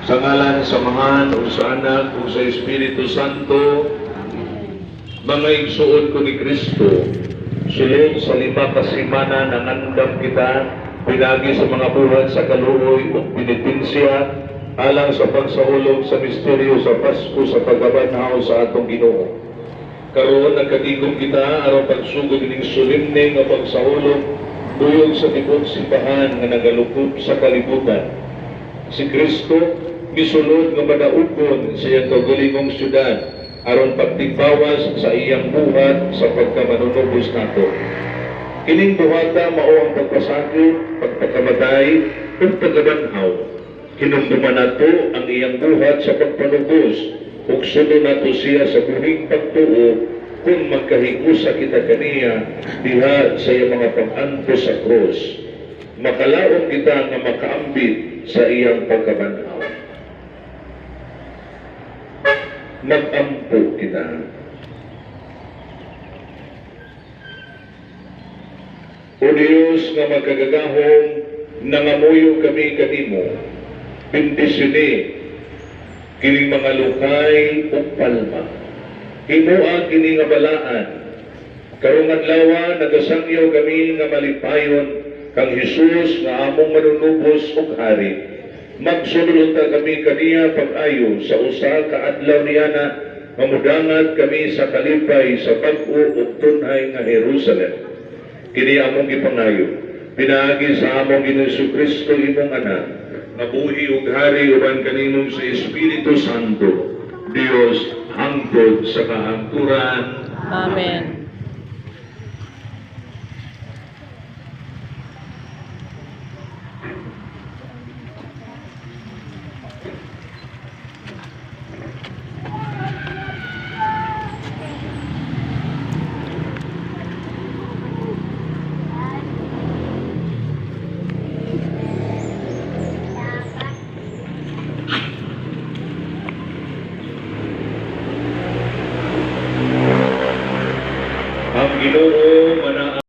Sa ngalan sa Amahan, o sa Anak, o sa Espiritu Santo, mga igsuon ko ni Kristo, sulod sa 5 kasimana nangandam kita, pinagi sa mga buhat sa kaluoy o pinitensya, alang sa pagsahulog sa misteryo sa Pasko sa pagkabanhaw sa atong Ginoo. Karon nagkatigom kita aron pagsugod ning solemne nga pagsahulog tuyog sa tibok simbahan nga nagalukop sa kalibutan. Si Kristo misulod nga madaugon sa iyang kaugalingong syudad aron pagtigbawas sa iyang buhat sa pagkamanunubos nato. Kining buhata mao ang pagpasakit, pagpakamatay, ug pagkabanhaw. Hinumduman nato ang iyang buhat sa pagpanubos ug sunod nato siya sa buhing pagtuo kung magkahigusa kita kaniya diha sa iyang mga pag-anto sa krus. Makalaon kita nga makaambit sa iyang pagkabanhaw. Mag-ampo kita. O Diyos nga magkagagahong nangamuyo kami kanimo, bendisyoné kining mga lukay o palma. Himuang kini nga balaan, karong adlaw nagasangyaw kami nga malipayon kang Hesus nga among manunubos ug hari. Magsulod ta kami kaniya pag-ayo sa usa ka adlaw niana, mamudangat kami sa kalipay sa bag-o ug tunay nga Jerusalem. Kini among gipangayo, pinaagi sa among Ginoo Kristo imong anak, mabuhi ug hari uban kanimo sa Espiritu Santo, Dios hangtod sa kahangturan. Amen.